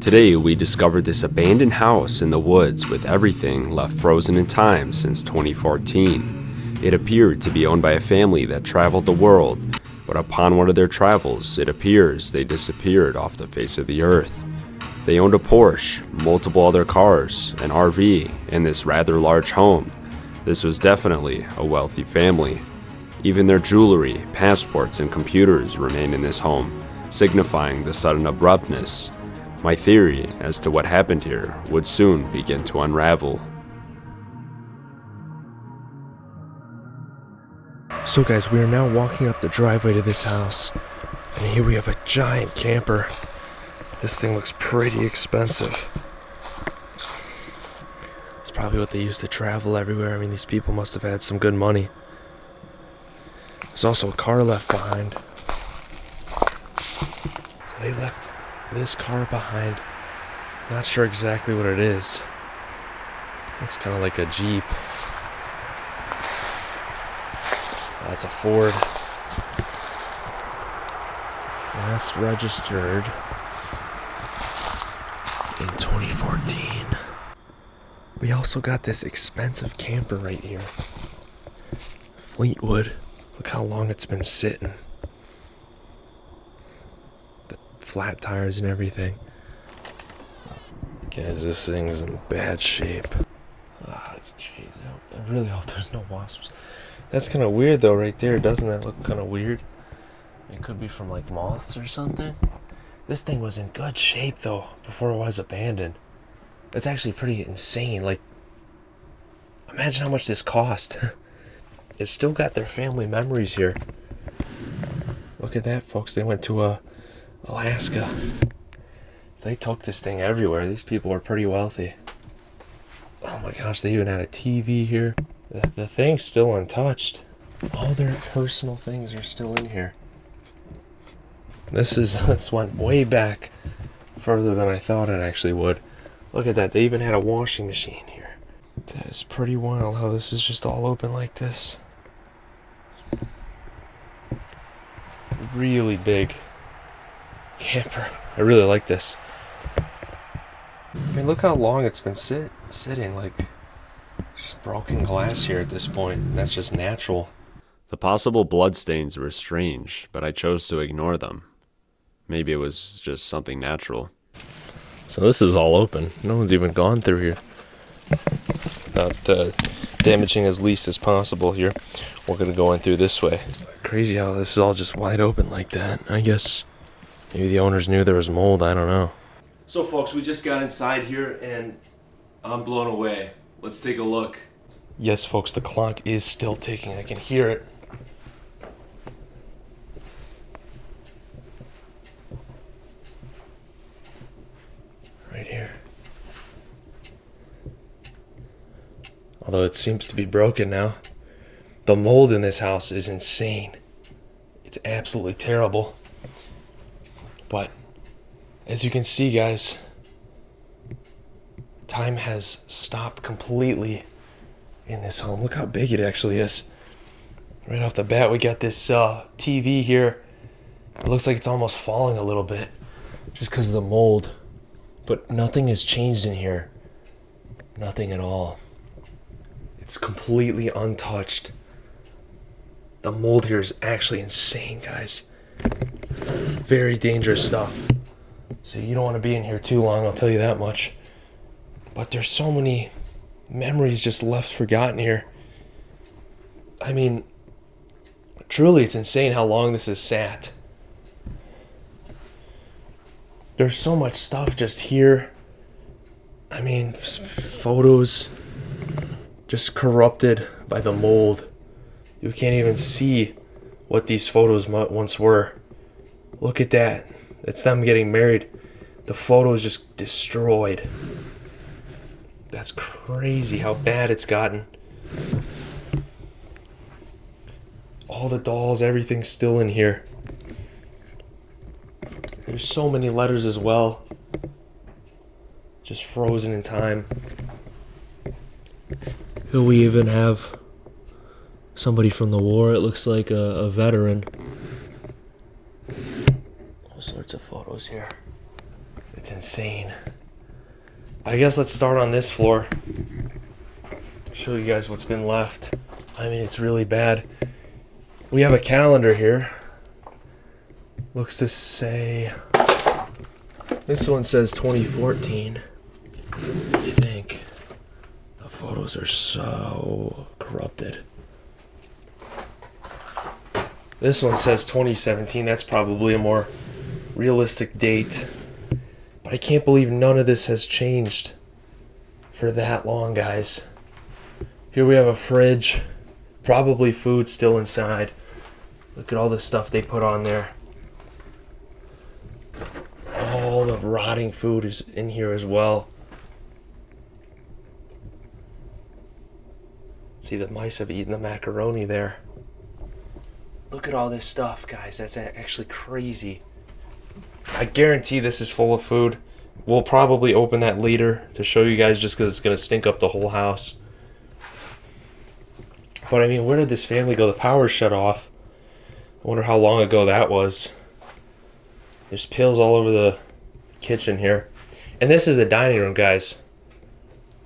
Today, we discovered this abandoned house in the woods with everything left frozen in time since 2014. It appeared to be owned by a family that traveled the world, but upon one of their travels, it appears they disappeared off the face of the earth. They owned a Porsche, multiple other cars, an RV, and this rather large home. This was definitely a wealthy family. Even their jewelry, passports, and computers remained in this home, signifying the sudden abruptness. My theory as to what happened here would soon begin to unravel. So guys, we are now walking up the driveway to this house, and here we have a giant camper. This thing looks pretty expensive. It's probably what they used to travel everywhere. I mean, these people must have had some good money. There's also a car left behind. So they left this car behind. Not sure exactly what it is. Looks kind of like a Jeep. That's a Ford. Last registered in 2014. We also got this expensive camper right here. Fleetwood. Look how long it's been sitting. The flat tires and everything. Guys, this thing's in bad shape. Ah, jeez. I really hope there's no wasps. That's kind of weird though right there. Doesn't that look kind of weird? It could be from like moths or something. This thing was in good shape though before it was abandoned. It's actually pretty insane. Like, imagine how much this cost. It's still got their family memories here. Look at that, folks. They went to Alaska. They took this thing everywhere. These people are pretty wealthy. Oh my gosh, they even had a TV here. The thing's still untouched. All their personal things are still in here. This went way back, further than I thought it actually would. Look at that. They even had a washing machine here. That is pretty wild how this is just all open like this. Really big camper. I really like this. I mean, look how long it's been sitting. Like, it's just broken glass here at this point. And that's just natural. The possible bloodstains were strange, but I chose to ignore them. Maybe it was just something natural. So this is all open. No one's even gone through here. Without damaging as least as possible here. We're going to go in through this way. Crazy how this is all just wide open like that. I guess maybe the owners knew there was mold. I don't know. So folks, we just got inside here and I'm blown away. Let's take a look. Yes, folks, the clock is still ticking. I can hear it. Right here. Although it seems to be broken now. The mold in this house is insane. It's absolutely terrible. But as you can see, guys, time has stopped completely in this home. Look how big it actually is. Right off the bat, we got this TV here. It looks like it's almost falling a little bit just because of the mold. But nothing has changed in here. Nothing at all. It's completely untouched. The mold here is actually insane, guys. Very dangerous stuff. So you don't want to be in here too long, I'll tell you that much. But there's so many memories just left forgotten here. I mean, truly it's insane how long this has sat. There's so much stuff just here. I mean, photos just corrupted by the mold. You can't even see what these photos once were. Look at that. It's them getting married. The photo is just destroyed. That's crazy how bad it's gotten. All the dolls, everything's still in here. There's so many letters as well. Just frozen in time. Here we even have somebody from the war. It looks like a veteran. All sorts of photos here. It's insane. I guess let's start on this floor. Show you guys what's been left. I mean, it's really bad. We have a calendar here. Looks to say, this one says 2014. I think. The photos are so corrupted. This one says 2017. That's probably a more realistic date. But I can't believe none of this has changed for that long, guys. Here we have a fridge. Probably food still inside. Look at all the stuff they put on there. All the rotting food is in here as well. See, the mice have eaten the macaroni there. Look at all this stuff, guys. That's actually crazy. I guarantee this is full of food. We'll probably open that later to show you guys just because it's going to stink up the whole house. But I mean, where did this family go? The power shut off. I wonder how long ago that was. There's pills all over the kitchen here. And this is the dining room, guys.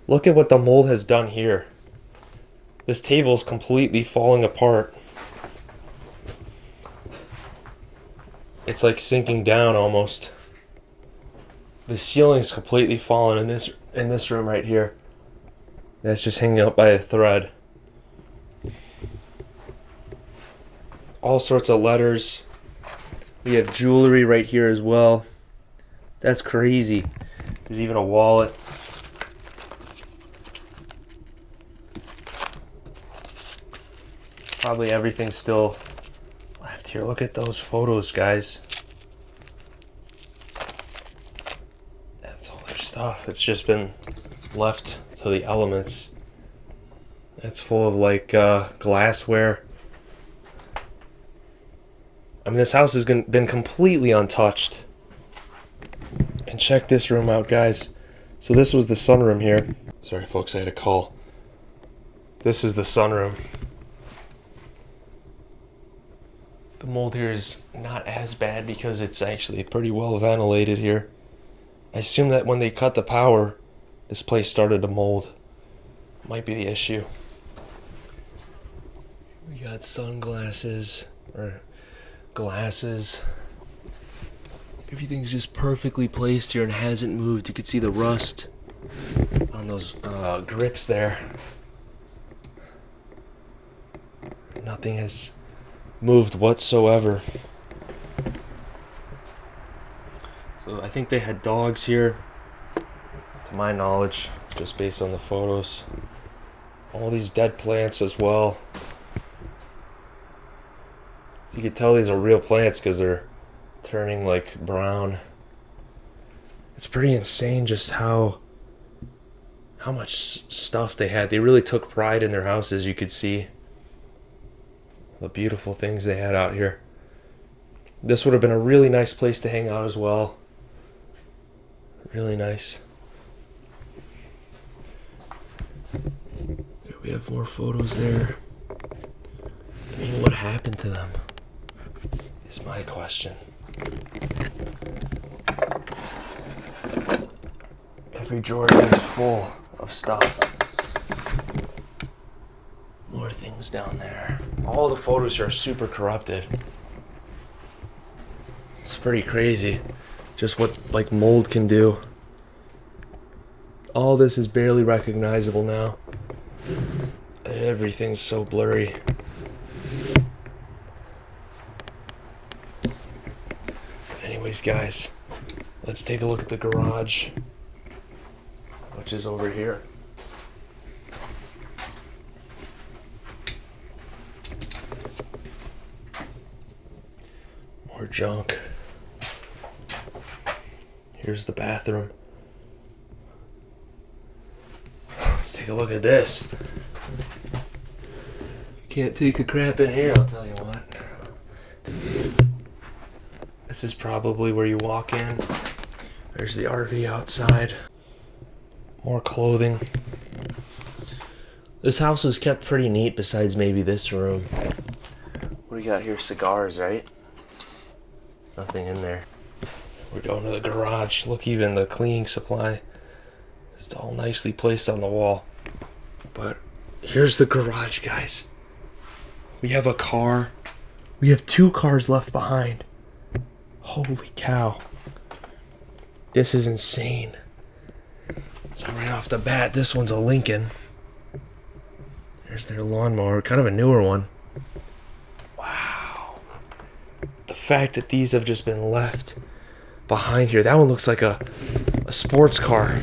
Look at what the mold has done here. This table is completely falling apart. It's like sinking down almost. The ceiling's completely fallen in this room right here. That's just hanging up by a thread. All sorts of letters. We have jewelry right here as well. That's crazy. There's even a wallet. Probably everything's still left here. Look at those photos, guys. That's all their stuff. It's just been left to the elements. That's full of like glassware. I mean, this house has been completely untouched. And check this room out, guys. So this was the sunroom here. Sorry, folks, I had a call. This is the sunroom. The mold here is not as bad because it's actually pretty well ventilated here. I assume that when they cut the power, this place started to mold. Might be the issue. We got sunglasses, or glasses. Everything's just perfectly placed here and hasn't moved. You can see the rust on those grips there. Nothing has moved whatsoever. So I think they had dogs here, to my knowledge, just based on the photos. All these dead plants as well. So you can tell these are real plants because they're turning like brown. It's pretty insane just how much stuff they had. They really took pride in their houses, you could see. The beautiful things they had out here. This would have been a really nice place to hang out as well. Really nice. We have more photos there. I mean, what happened to them is my question. Every drawer here is full of stuff. More things down there. All the photos are super corrupted. It's pretty crazy. Just what like mold can do. All this is barely recognizable now. Everything's so blurry. Anyways, guys, let's take a look at the garage, which is over here. More junk. Here's the bathroom. Let's take a look at this. Can't take a crap in here, I'll tell you what. This is probably where you walk in. There's the RV outside. More clothing. This house was kept pretty neat besides maybe this room. What do you got here? Cigars, right? Nothing in there. We're going to the garage. Look, even the cleaning supply is all nicely placed on the wall. But here's the garage, guys. We have a car. We have 2 cars left behind. Holy cow. This is insane. So right off the bat, this one's a Lincoln. There's their lawnmower, kind of a newer one. Wow. The fact that these have just been left behind here. That one looks like a sports car.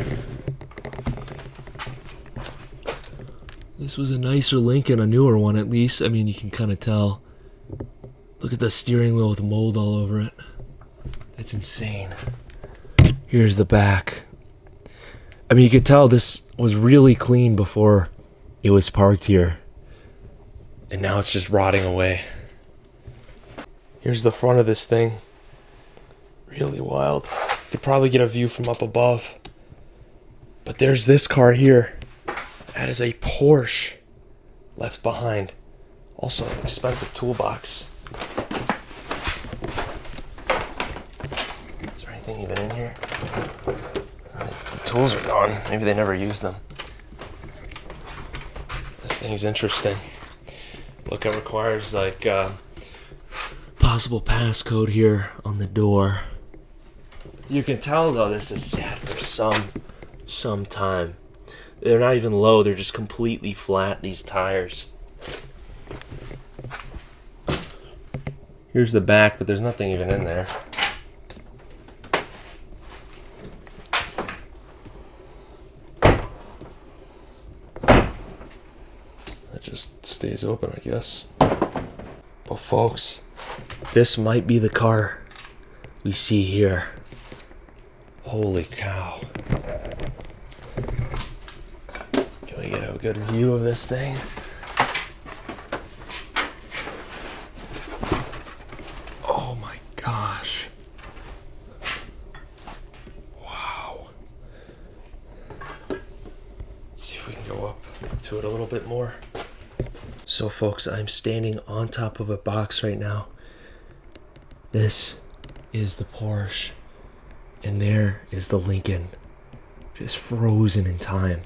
This was a nicer Lincoln, a newer one at least. I mean, you can kind of tell. Look at the steering wheel with mold all over it. That's insane. Here's the back. I mean, you could tell this was really clean before it was parked here. And now it's just rotting away. Here's the front of this thing. Really wild. You could probably get a view from up above. But there's this car here. That is a Porsche left behind. Also an expensive toolbox. Is there anything even in here? The tools are gone. Maybe they never used them. This thing's interesting. Look, it requires like possible passcode here on the door. You can tell though this is sat for some time. They're not even low, they're just completely flat, these tires. Here's the back, but there's nothing even in there. That just stays open, I guess. But folks, this might be the car we see here. Holy cow. Can we get a good view of this thing? Oh my gosh. Wow. Let's see if we can go up to it a little bit more. So folks, I'm standing on top of a box right now. This is the Porsche. And there is the Lincoln. Just frozen in time.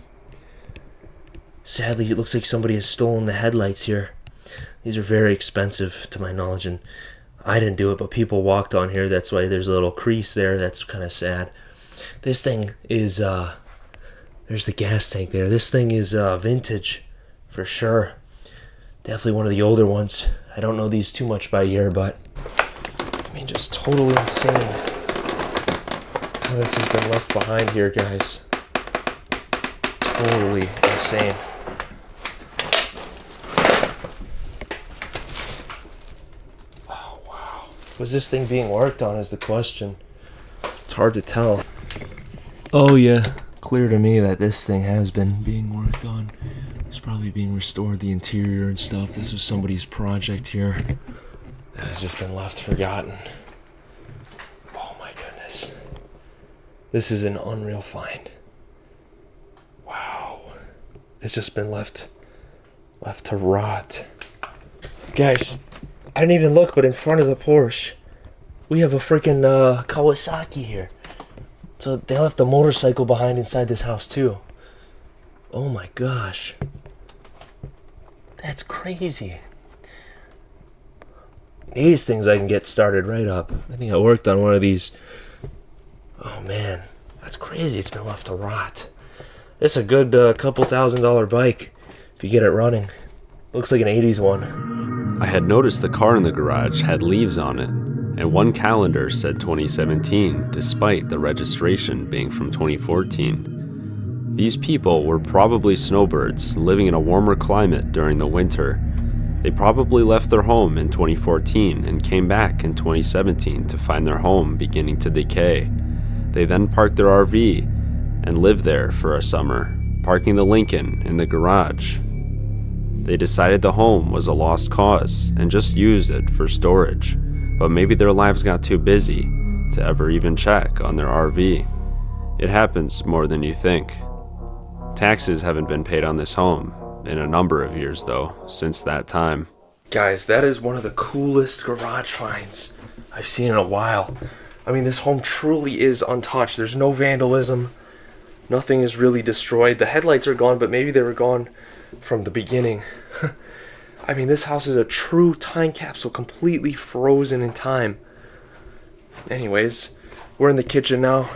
Sadly, it looks like somebody has stolen the headlights here. These are very expensive to my knowledge, and I didn't do it, but people walked on here. That's why there's a little crease there. That's kind of sad. This thing is, there's the gas tank there. This thing is vintage for sure. Definitely one of the older ones. I don't know these too much by year, but I mean, just totally insane how this has been left behind here, guys. Totally insane. Oh, wow. Was this thing being worked on is the question. It's hard to tell. Oh yeah, clear to me that this thing has been being worked on. It's probably being restored, the interior and stuff. This was somebody's project here that has just been left forgotten. Oh my goodness. This is an unreal find. Wow. It's just been left to rot. Guys, I didn't even look, but in front of the Porsche, we have a freaking Kawasaki here. So they left a motorcycle behind inside this house too. Oh my gosh. That's crazy. These things I can get started right up. I think I worked on one of these. Oh man, that's crazy. It's been left to rot. This is a good couple $1,000 bike if you get it running. Looks like an 80s one. I had noticed the car in the garage had leaves on it, and one calendar said 2017, despite the registration being from 2014. These people were probably snowbirds living in a warmer climate during the winter. They probably left their home in 2014 and came back in 2017 to find their home beginning to decay. They then parked their RV and lived there for a summer, parking the Lincoln in the garage. They decided the home was a lost cause and just used it for storage, but maybe their lives got too busy to ever even check on their RV. It happens more than you think. Taxes haven't been paid on this home in a number of years though, since that time. Guys, that is one of the coolest garage finds I've seen in a while. I mean, this home truly is untouched. There's no vandalism. Nothing is really destroyed. The headlights are gone, but maybe they were gone from the beginning. I mean, this house is a true time capsule, completely frozen in time. Anyways, we're in the kitchen now.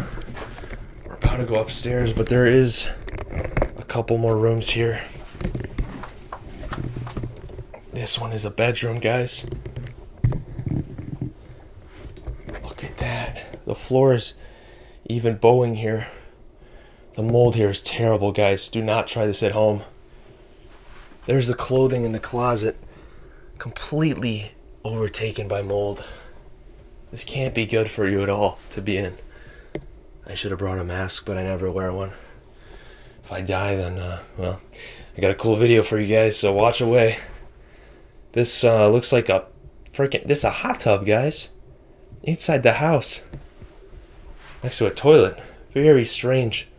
We're about to go upstairs, but there is a couple more rooms here. This one is a bedroom, guys. Look at that. The floor is even bowing here. The mold here is terrible, guys. Do not try this at home. There's the clothing in the closet, completely overtaken by mold. This can't be good for you at all to be in. I should have brought a mask, but I never wear one. If I die, then, well, I got a cool video for you guys, so watch away. This looks like a this is a hot tub, guys. Inside the house. Next to a toilet. Very strange.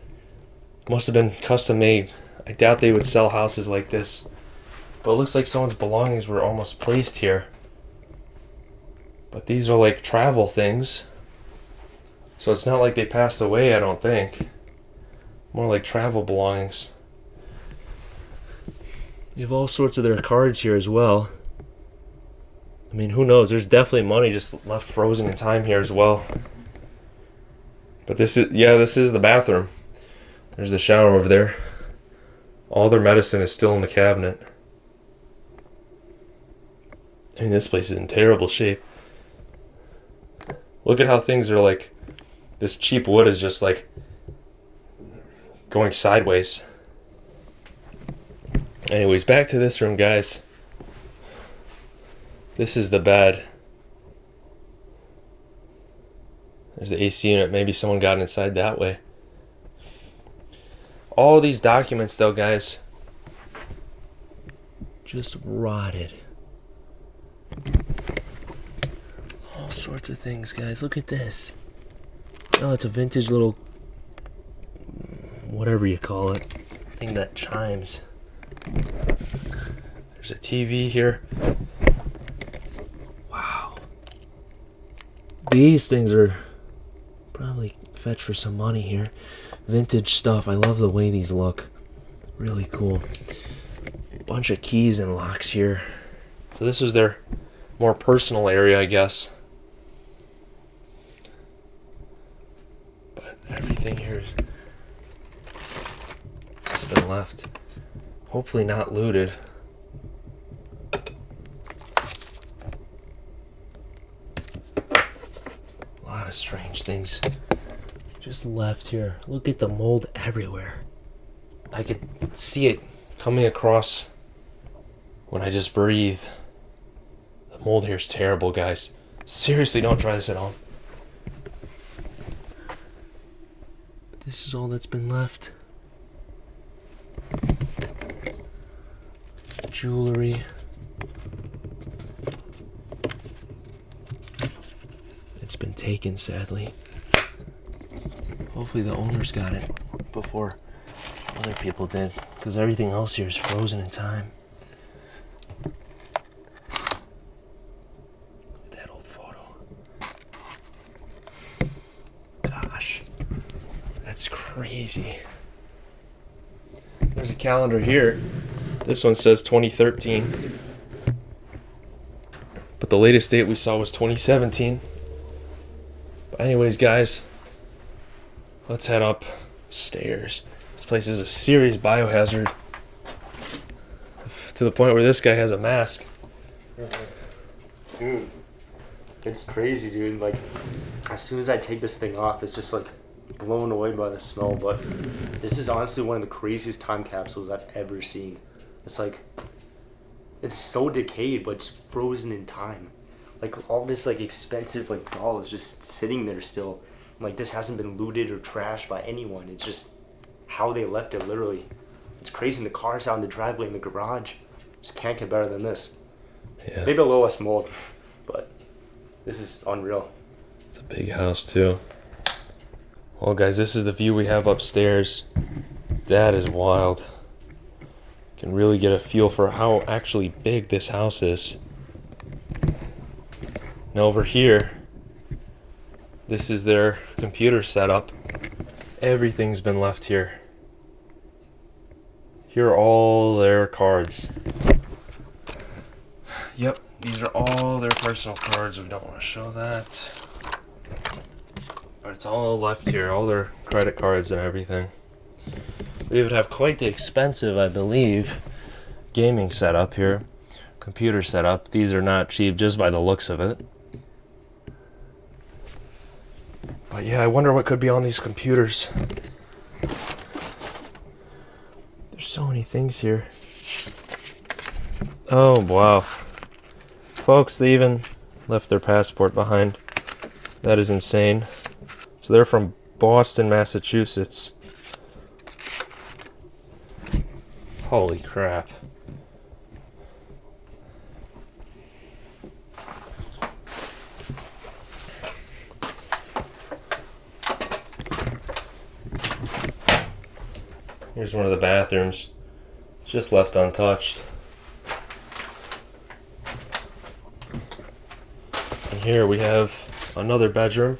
Must have been custom made. I doubt they would sell houses like this. But it looks like someone's belongings were almost placed here. But these are like travel things. So it's not like they passed away, I don't think. More like travel belongings. You have all sorts of their cards here as well. I mean, who knows? There's definitely money just left frozen in time here as well. But this is the bathroom. There's the shower over there. All their medicine is still in the cabinet. I mean, this place is in terrible shape. Look at how things are like. This cheap wood is just like going sideways. Anyways, back to this room, guys. This is the bed. There's the AC unit. Maybe someone got inside that way. All these documents, though, guys, just rotted. All sorts of things, guys. Look at this. Oh, it's a vintage little, whatever you call it, thing that chimes. There's a TV here. Wow. These things are probably fetch for some money here. Vintage stuff. I love the way these look. Really cool. Bunch of keys and locks here. So this was their more personal area, I guess. But everything here has just been left. Hopefully not looted. A lot of strange things just left here. Look at the mold everywhere. I could see it coming across when I just breathe. The mold here is terrible, guys. Seriously, don't try this at home. This is all that's been left. Jewelry. It's been taken, sadly. Hopefully the owners got it before other people did, because everything else here is frozen in time. Look at that old photo. Gosh, that's crazy. There's a calendar here. This one says 2013. But the latest date we saw was 2017. But anyways, guys, let's head upstairs. This place is a serious biohazard. To the point where this guy has a mask. Dude, it's crazy, dude. Like, as soon as I take this thing off, it's just like blown away by the smell. But this is honestly one of the craziest time capsules I've ever seen. It's like, it's so decayed, but it's frozen in time. Like, all this like expensive like doll is just sitting there still. Like, this hasn't been looted or trashed by anyone. It's just how they left it, literally. It's crazy. And the car's out in the driveway in the garage. Just can't get better than this. Yeah. Maybe a little less mold, but this is unreal. It's a big house too. Well, guys, this is the view we have upstairs. That is wild. Can really get a feel for how actually big this house is. Now over here, This is their computer setup. Everything's been left here. Here are all their cards. Yep, these are all their personal cards. We don't want to show that. But it's all left here, all their credit cards and everything. We would have quite the expensive, I believe, gaming setup here. Computer setup. These are not cheap just by the looks of it. But yeah, I wonder what could be on these computers. There's so many things here. Oh, wow. Folks, they even left their passport behind. That is insane. So they're from Boston, Massachusetts. Holy crap. Here's one of the bathrooms. Just left untouched. And here we have another bedroom.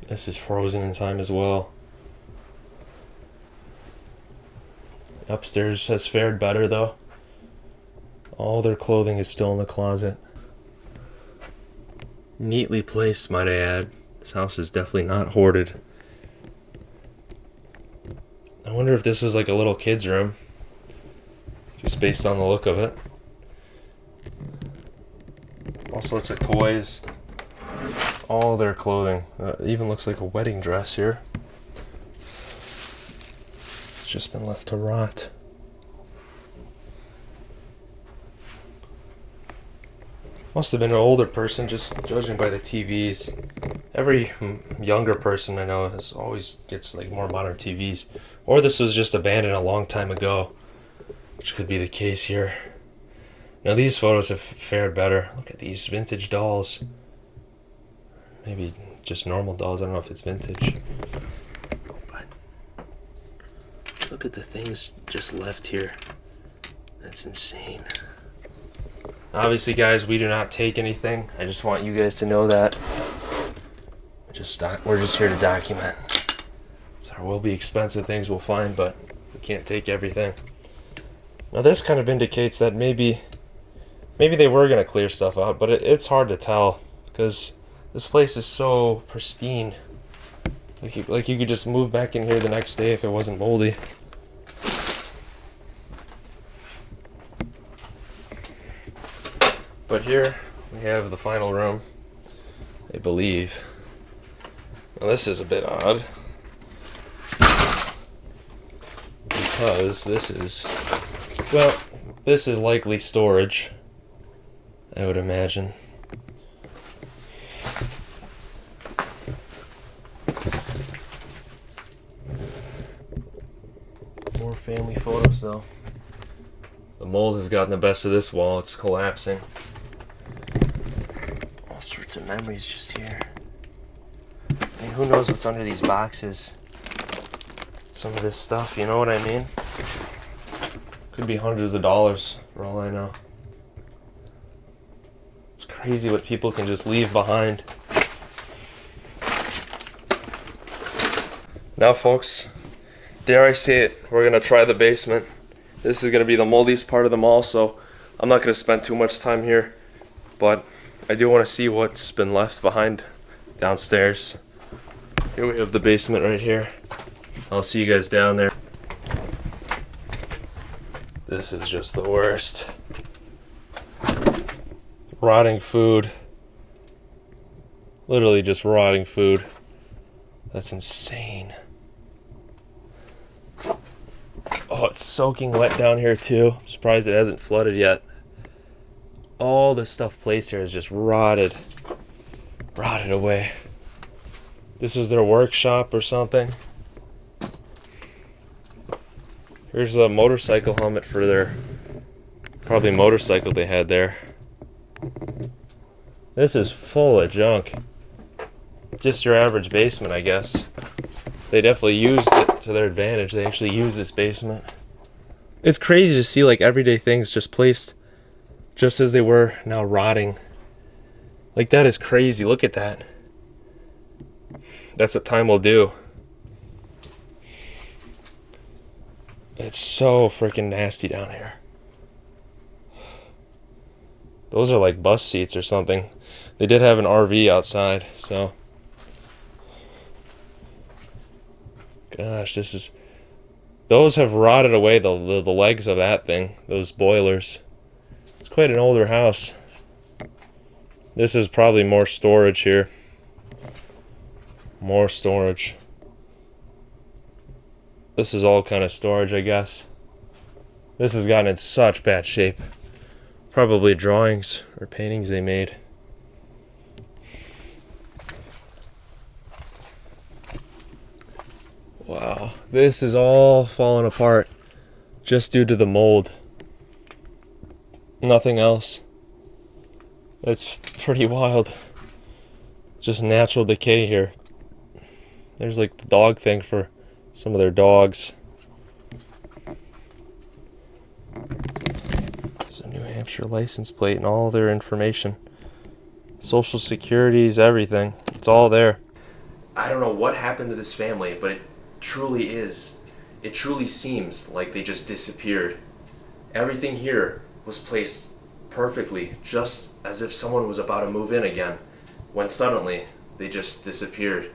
This is frozen in time as well. Upstairs has fared better though. All their clothing is still in the closet. Neatly placed, might I add. This house is definitely not hoarded. I wonder if this was like a little kid's room, just based on the look of it. All sorts of toys, all their clothing. Even looks like a wedding dress here. It's just been left to rot. Must have been an older person, just judging by the TVs. Every younger person I know always gets like more modern TVs. Or this was just abandoned a long time ago, which could be the case here. Now these photos have fared better. Look at these vintage dolls. Maybe just normal dolls. I don't know if it's vintage. But look at the things just left here. That's insane. Obviously, guys, we do not take anything. I just want you guys to know that. We're just here to document. So there will be expensive things we'll find, but we can't take everything. Now this kind of indicates that maybe they were going to clear stuff out, but it's hard to tell because this place is so pristine. Like you could just move back in here the next day if it wasn't moldy. But here we have the final room, I believe. Now this is a bit odd because this is likely storage, I would imagine. More family photos though. The mold has gotten the best of this wall, it's collapsing. All sorts of memories just here. I mean, who knows what's under these boxes? Some of this stuff, you know what I mean? Could be hundreds of dollars for all I know. It's crazy what people can just leave behind. Now folks, dare I say it, we're gonna try the basement. This is gonna be the moldiest part of the mall, so I'm not gonna spend too much time here, but I do want to see what's been left behind downstairs. Here we have the basement right here. I'll see you guys down there. This is just the worst. Rotting food. Literally just rotting food. That's insane. Oh, it's soaking wet down here too. I'm surprised it hasn't flooded yet. All the stuff placed here is just rotted away. This was their workshop or something. Here's a motorcycle helmet for their probably motorcycle they had there. This is full of junk. Just your average basement, I guess. They definitely used it to their advantage. They actually used this basement. It's crazy to see like everyday things just placed just as they were, now rotting. Like, that is crazy. Look at that. That's what time will do. It's so freaking nasty down here. Those are like bus seats or something. They did have an RV outside, so. Gosh, this is. Those have rotted away the legs of that thing, those boilers. It's quite an older house. This is probably more storage here. More storage. This is all kind of storage, I guess. This has gotten in such bad shape. Probably drawings or paintings they made. Wow, this is all falling apart just due to the mold. Nothing else. It's pretty wild. Just natural decay here. There's like the dog thing for some of their dogs. There's a New Hampshire license plate and all their information. Social Securities, everything. It's all there. I don't know what happened to this family, but it truly is. It truly seems like they just disappeared. Everything here was placed perfectly, just as if someone was about to move in again, when suddenly they just disappeared.